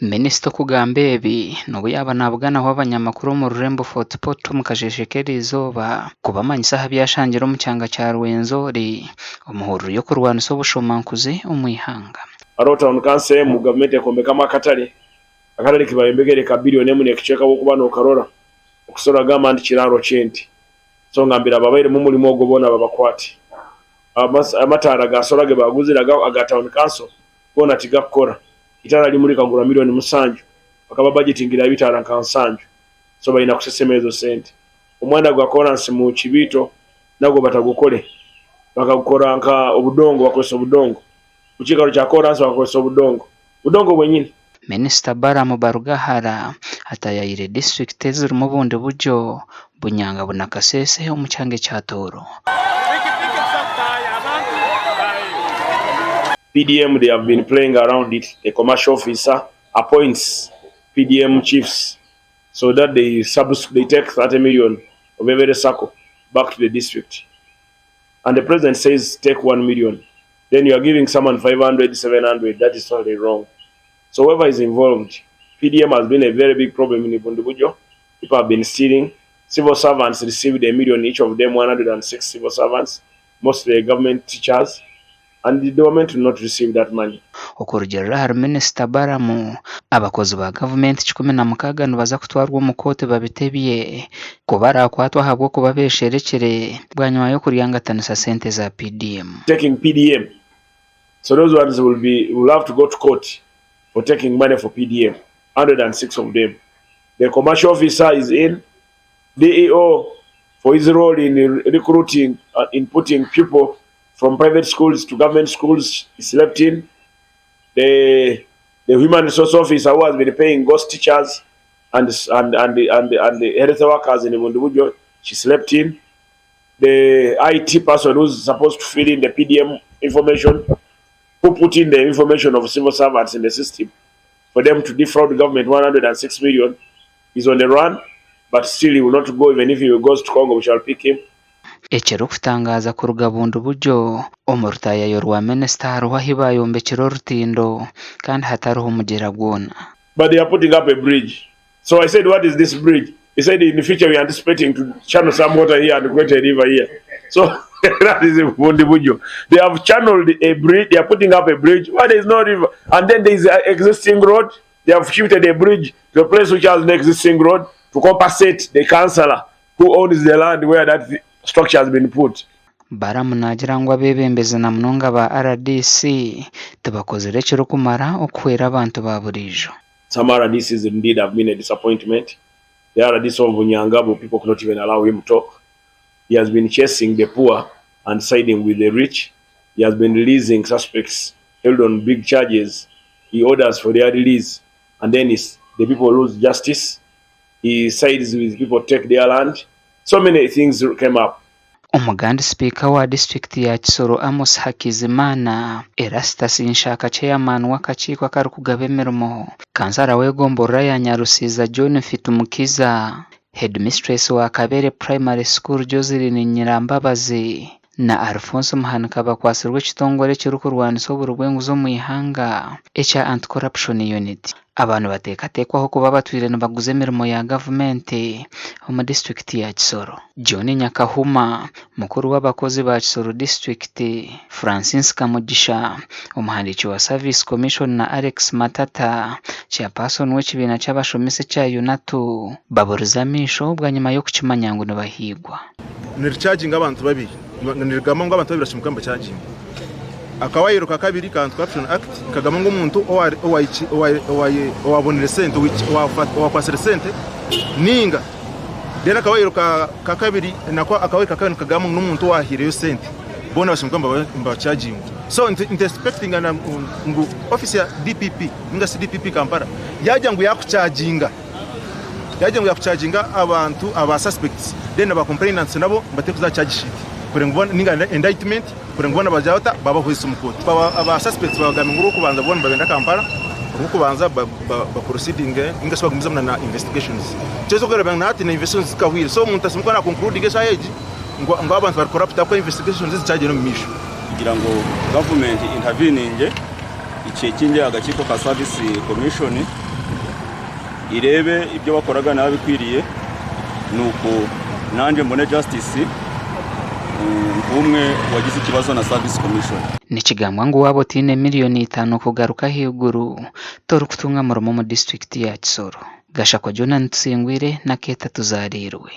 Minisita Kugambebi nubu yaba nabugana w'abanyamakuru mu rurembo fotopoto mu kajeshekera izoba kubamanyisa habyashangira mu cyanga cya Rwenzori umuhururu yo kurwanisa ubushomankuzi umwihanga arota onkanse mu government yakombekamo akatale kibaye mbegere ka billion emu nekicheka bo kubana okarora okusora gama kiraro chenti so ngambira babaire mu mulimo ogobona babakwati amatara gasorage baguziraga agata onkanso bona tigakora itara limuri kagura milioni musanju bakaba budgetingira bitara kansanju so bayina kusesemezo sente umwana gwa Coransi mu kibito nago batagukole bakakora nka obudongo bakoso obudongo ukikaro cya Coransi bakoso budongo bwenyine. Minisita Baramu Barugahara atayayire district ziri mu bundi buryo bunyanga bunakasese umucyange cya Toro. PDM, they have been playing around it. The commercial officer appoints PDM chiefs so that they take 30 million of every circle back to the district. And the president says take 1 million. Then you are giving someone 500, 700. That is totally wrong. So whoever is involved, PDM has been a very big problem in Ibundubujo. People have been stealing. Civil servants received $1 million, each of them 106 civil servants, mostly government teachers. And the government will not receive that money. Okurugera hari Minisita Baramu abakozi ba government 16 baza kutwarwa mu kote babitebiye kubara kwatwa habwo kubabesherekere bwanyuma yo kuryangatanisa sente za PDM. Taking PDM. So those ones will have to go to court for taking money for PDM. 106 of them. The commercial officer is in. DEO for his role in recruiting in putting people from private schools to government schools is left in. The human resource officer who has been paying ghost teachers and the health workers in Ibundubujo, she slept in. The IT person who's supposed to fill in the PDM information, who put in the information of civil servants in the system for them to defraud the government 106 million, is on the run, but still he will not go. Even if he goes to Congo, we shall pick him. Echero kutangaza ku rugabundu buryo omurutaya yorwa Minisita ruwahibaye ombekero rutindo kandi hataruho mugera gwona. But they are putting up a bridge. So I said, what is this bridge? He said, in the future we are anticipating to channel some water here and create a river here. So that is Ibundubujo. They have channeled a bridge. They are putting up a bridge where there is no river, and then there is an existing road. They have shifted a bridge to a place which has an existing road to compensate the councillor who owns the land where that structure has been put. Baramu nagira ngo abebembeze na munonga ba RDC tubakozere kiro kumara okwera abantu ba burijo. Some RDCs indeed have been a disappointment. The RDC of Bunyangabo, people could not even allow him to talk. He has been chasing the poor and siding with the rich. He has been releasing suspects held on big charges. He orders for their release, and then the people lose justice. He sides with people take their land. So many things came up. Umuganda Speaker wa district ya Kisoro Amos Hakizimana Erastus Nshaka chairman w'akakiiko kari kugaba emirimo kansara w'egombora ya Nyarusiza John Fitumukiza headmistress wa Kabere Primary School Joseline Nyirambabazi na Alphonse Muhanika bakwasirwe kitongore cy'urukurwanisa uburugwenguzo mu ihanga echa anti-corruption unit. Abantu batekatekwaho kuba batwire baguze emirimo ya government mu district ya Kisoro. John Nyakahuma mukuru w'abakozi ba Kisoro district, Francis Kamugisha umuhandiki wa Service Commission na Alex Matata chairperson w'ekibina cy'abashomise cya UNATU baburizamisho bwanyuma yo kukimanyango n'abahigwa. Niricharging abantu babiri nirigama ngo abantu babiri bashimukamba charging akawayiro ka kabiri ka Corruption Act kagama ngo umuntu owabonere sente wakwasire sente ninga dena akawayiro ka kabiri nako akawayiro ka kabiri kagama n'umuntu wahireyo sente bona bashimukamba mba charging. So expecting ana ngo office ya DPP nga CDPP Kampala yajya ngo yakucharginga abantu aba suspects then aba complainants nabo mbate kuza charge sheet kurengwa ninga indictment kurengwa nabajata baba hoise mukoti aba suspects bagame nguru kubanza bona babenda Kampala ukubanza ba proceeding inga swa kumizamna na investigations chezo kore bang nati na investigations kahwire so umuntu asimko na conclude ngesha age ngo abantu bari corrupt akwa investigations zicharge no misho kugira ngo government intervening ice kinje agakiko ka Service Commission irebe ibyo bakoraga nabikwiriye nuko nanje mbone justice umwe wagize ikibazo na service commission. Nikigambwa ngo wabo tine miliyoni 5 kugaruka higuru toru kutunga muromo mu district ya Kisoro. Gashakwa Jonathan Nsengwire na Keta Tuzarirwe.